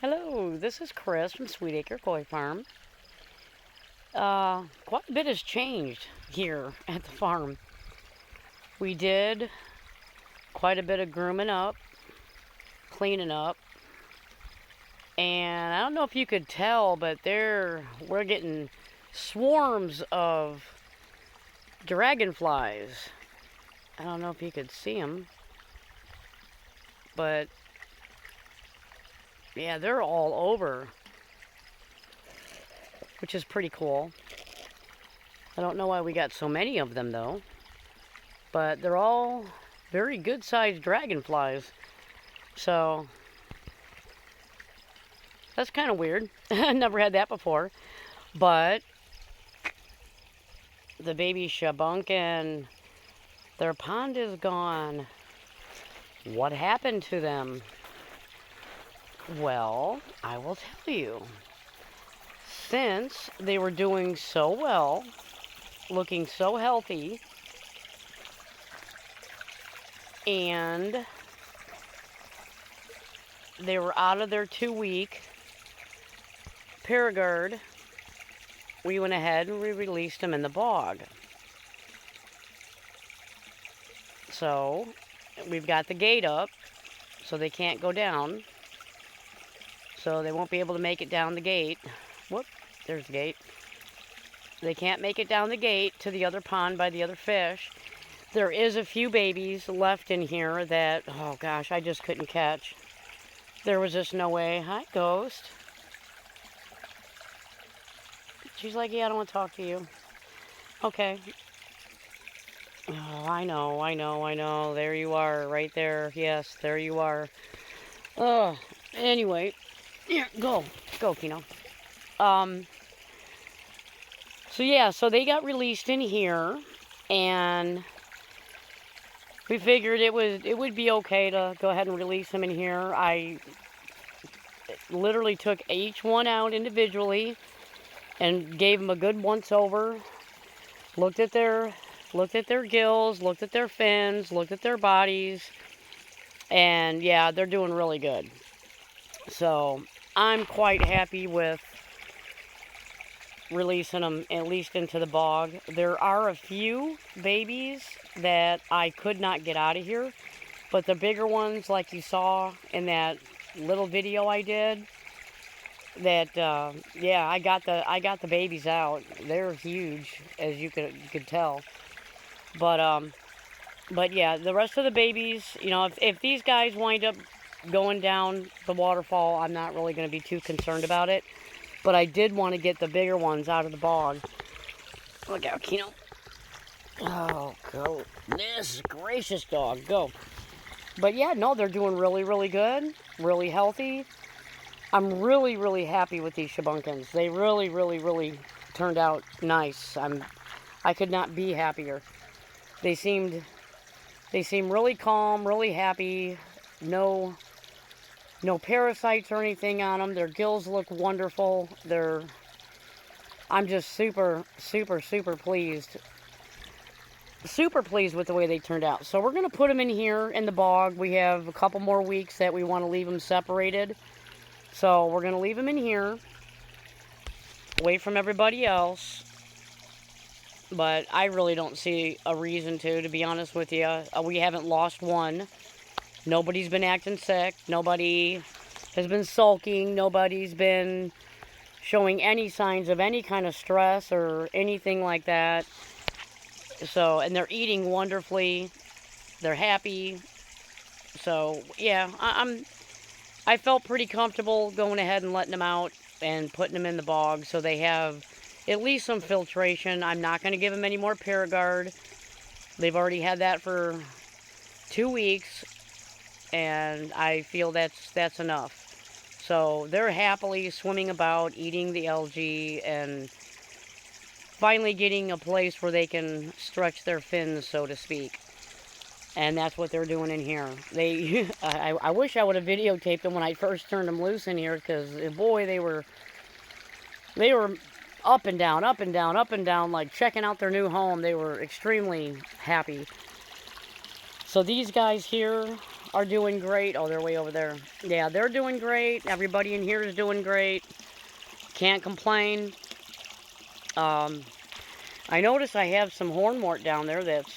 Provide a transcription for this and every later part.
Hello, this is Chris from Sweetacre Koi Farm. Quite a bit has changed here at the farm. We did quite a bit of grooming up, cleaning up, and I don't know if you could tell, but we're getting swarms of dragonflies. I don't know if you could see them, but yeah, they're all over, which is pretty cool. I don't know why we got so many of them though, but they're all very good sized dragonflies. So that's kind of weird. Never had that before. But the baby shabunkin, their pond is gone. What happened to them? Well, I will tell you. Since they were doing so well, looking so healthy, and they were out of their 2-week Paragard, we went ahead and we released them in the bog. So we've got the gate up so they can't go down. So they won't be able to make it down the gate. Whoop, there's the gate. They can't make it down the gate to the other pond by the other fish. There is a few babies left in here that, oh gosh, I just couldn't catch. There was just no way. Hi, Ghost. She's like, yeah, I don't want to talk to you. Okay. Oh, I know. There you are, right there. Yes, there you are. Anyway, here, go, Kino. So yeah, so they got released in here, and we figured it would be okay to go ahead and release them in here. I literally took each one out individually and gave them a good once over. Looked at their gills, looked at their fins, looked at their bodies, and yeah, they're doing really good. So I'm quite happy with releasing them at least into the bog. There are a few babies that I could not get out of here, but the bigger ones, like you saw in that little video I did, that yeah, I got the babies out. They're huge, as you could tell. But yeah, the rest of the babies, you know, if these guys wind up going down the waterfall, I'm not really going to be too concerned about it. But I did want to get the bigger ones out of the bog. Look out, Kino. Oh, go. This gracious dog, go. But yeah, no, they're doing really, really good, really healthy. I'm really, really happy with these shabunkins. They really, really, really turned out nice. I could not be happier. They seem really calm, really happy. No parasites or anything on them. Their gills look wonderful. I'm just super, super, super pleased. Super pleased with the way they turned out. So we're going to put them in here in the bog. We have a couple more weeks that we want to leave them separated. So we're going to leave them in here, away from everybody else. But I really don't see a reason to be honest with you. We haven't lost one. Nobody's been acting sick. Nobody has been sulking. Nobody's been showing any signs of any kind of stress or anything like that. So, and they're eating wonderfully. They're happy. So, yeah, I felt pretty comfortable going ahead and letting them out and putting them in the bog so they have at least some filtration. I'm not going to give them any more Paragard. They've already had that for 2 weeks, and I feel that's enough. So they're happily swimming about, eating the algae, and finally getting a place where they can stretch their fins, so to speak. And that's what they're doing in here. I wish I would have videotaped them when I first turned them loose in here, because boy, they were up and down, up and down, up and down, like checking out their new home. They were extremely happy. So these guys here are doing great. Oh, they're way over there. Yeah, they're doing great. Everybody in here is doing great. Can't complain. I notice I have some hornwort down there that's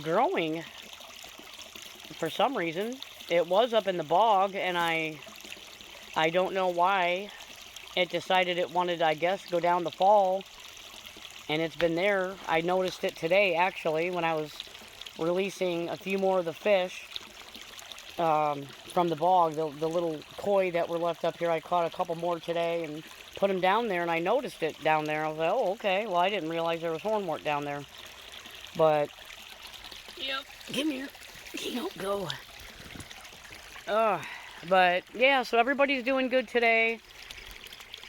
growing for some reason. It was up in the bog, and I don't know why. It decided it wanted, I guess, go down the fall, and it's been there. I noticed it today, actually, when I was releasing a few more of the fish from the bog, the little koi that were left up here. I caught a couple more today and put them down there, and I noticed it down there. I was like, oh, okay. Well, I didn't realize there was hornwort down there. But, yep, come here. You don't go. But, yeah, so everybody's doing good today.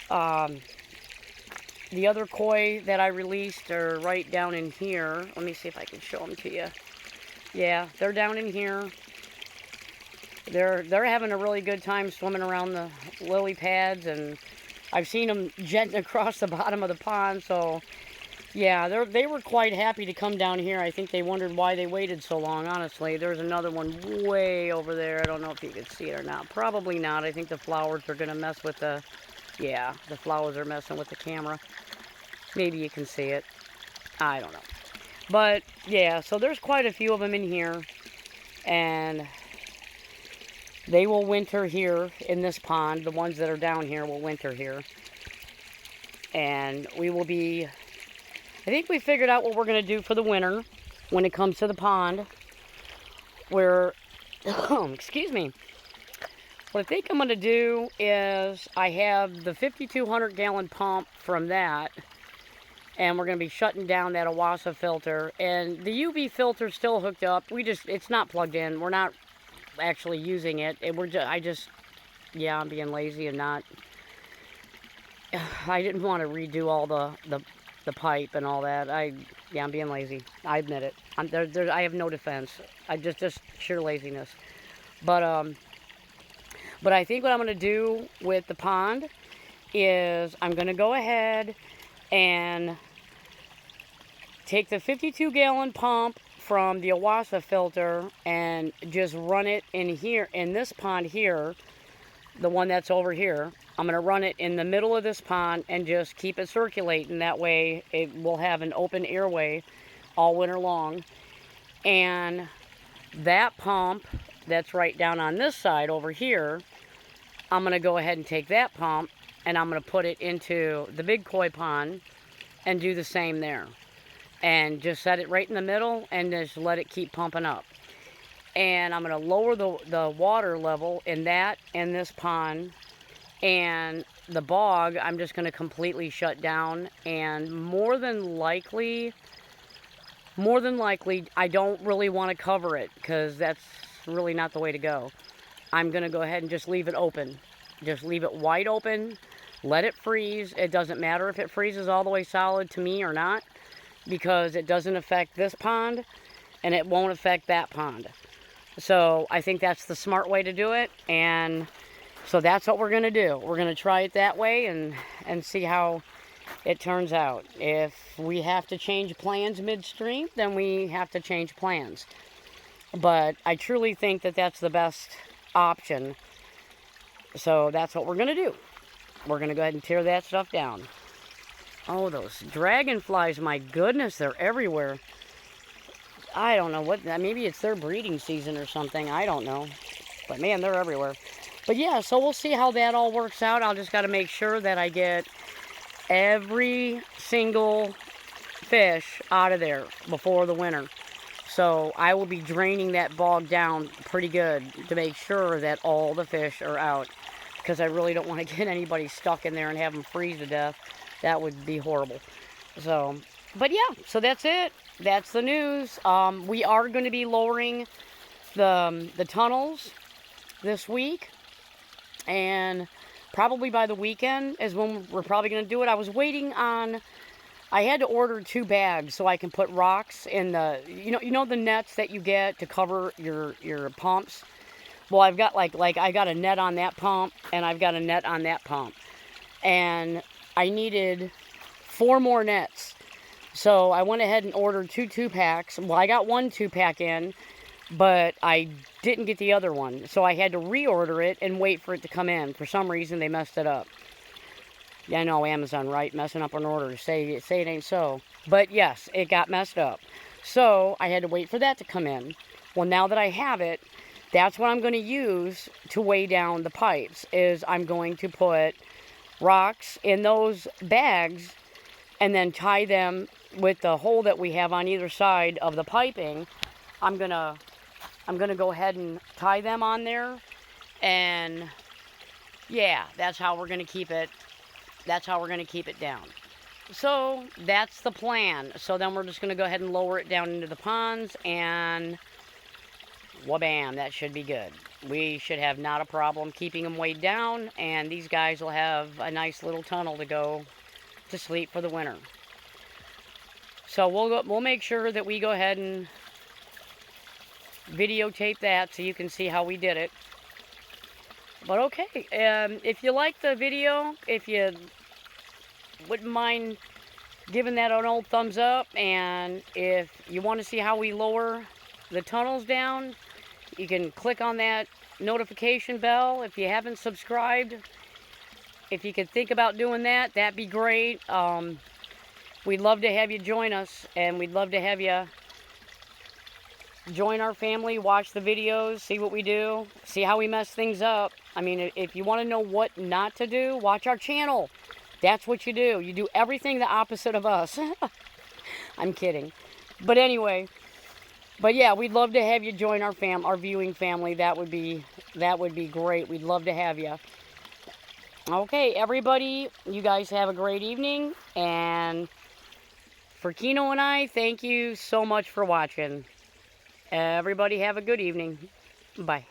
The other koi that I released are right down in here. Let me see if I can show them to you. Yeah, they're down in here. They're having a really good time swimming around the lily pads, and I've seen them jetting across the bottom of the pond. So, yeah, they were quite happy to come down here. I think they wondered why they waited so long, honestly. There's another one way over there. I don't know if you can see it or not. Probably not. I think the flowers are going to mess with the... Yeah, the flowers are messing with the camera. Maybe you can see it. I don't know. But, yeah, so there's quite a few of them in here. And they will winter here in this pond. The ones that are down here will winter here. And we will be... I think we figured out what we're going to do for the winter when it comes to the pond. We're... excuse me. What I think I'm going to do is I have the 5,200 gallon pump from that, and we're going to be shutting down that Awasa filter, and the UV filter's still hooked up. It's not plugged in. We're not actually using it. Yeah, I'm being lazy and not. I didn't want to redo all the pipe and all that. Yeah, I'm being lazy. I admit it. I have no defense. I just sheer laziness. But I think what I'm going to do with the pond is I'm going to go ahead and take the 52 gallon pump from the Awasa filter and just run it in here, in this pond here, the one that's over here. I'm going to run it in the middle of this pond and just keep it circulating. That way it will have an open airway all winter long. And that pump that's right down on this side over here, I'm going to go ahead and take that pump and I'm going to put it into the big koi pond and do the same there. And just set it right in the middle and just let it keep pumping up. And I'm going to lower the water level in this pond, and the bog I'm just going to completely shut down. And more than likely, I don't really want to cover it because that's really not the way to go. I'm going to go ahead and just leave it open. Just leave it wide open. Let it freeze. It doesn't matter if it freezes all the way solid to me or not, because it doesn't affect this pond and it won't affect that pond. So I think that's the smart way to do it. And so that's what we're going to do. We're going to try it that way and see how it turns out. If we have to change plans midstream, then we have to change plans. But I truly think that that's the best option. So that's what we're going to do. We're going to go ahead and tear that stuff down. Oh, those dragonflies, my goodness, they're everywhere. I don't know what, maybe it's their breeding season or something. I don't know. But man, they're everywhere. But yeah, so we'll see how that all works out. I'll just got to make sure that I get every single fish out of there before the winter. So I will be draining that bog down pretty good to make sure that all the fish are out, because I really don't want to get anybody stuck in there and have them freeze to death. That would be horrible. So, but yeah, so that's it. That's the news. We are going to be lowering the tunnels this week, and probably by the weekend is when we're probably going to do it. I was waiting on... I had to order 2 bags so I can put rocks in the, you know the nets that you get to cover your pumps. Well, I've got like I got a net on that pump and I've got a net on that pump, and I needed 4 more nets. So I went ahead and ordered 2 2-packs. Well, I got 1 2-pack in, but I didn't get the other one. So I had to reorder it and wait for it to come in. For some reason, they messed it up. Yeah, I know, Amazon, right? Messing up an order. Say it ain't so. But yes, it got messed up. So I had to wait for that to come in. Well, now that I have it, that's what I'm going to use to weigh down the pipes. Is I'm going to put rocks in those bags and then tie them with the hole that we have on either side of the piping. I'm gonna go ahead and tie them on there, and yeah, that's how we're gonna keep it. That's how we're gonna keep it down. So that's the plan. So then we're just gonna go ahead and lower it down into the ponds, and wha-bam, that should be good. We should have not a problem keeping them weighed down, and these guys will have a nice little tunnel to go to sleep for the winter. So we'll make sure that we go ahead and videotape that so you can see how we did it. But okay, if you like the video, if you wouldn't mind giving that an old thumbs up, and if you want to see how we lower the tunnels down, you can click on that notification bell. If you haven't subscribed, if you could think about doing that, that'd be great. We'd love to have you join us, and we'd love to have you join our family, watch the videos, see what we do, see how we mess things up. I mean, if you want to know what not to do, watch our channel. That's what you do. You do everything the opposite of us. I'm kidding. But anyway, but yeah, we'd love to have you join our viewing family. That would be great. We'd love to have you. Okay, everybody, you guys have a great evening, and for Kino and I, thank you so much for watching. Everybody have a good evening. Bye.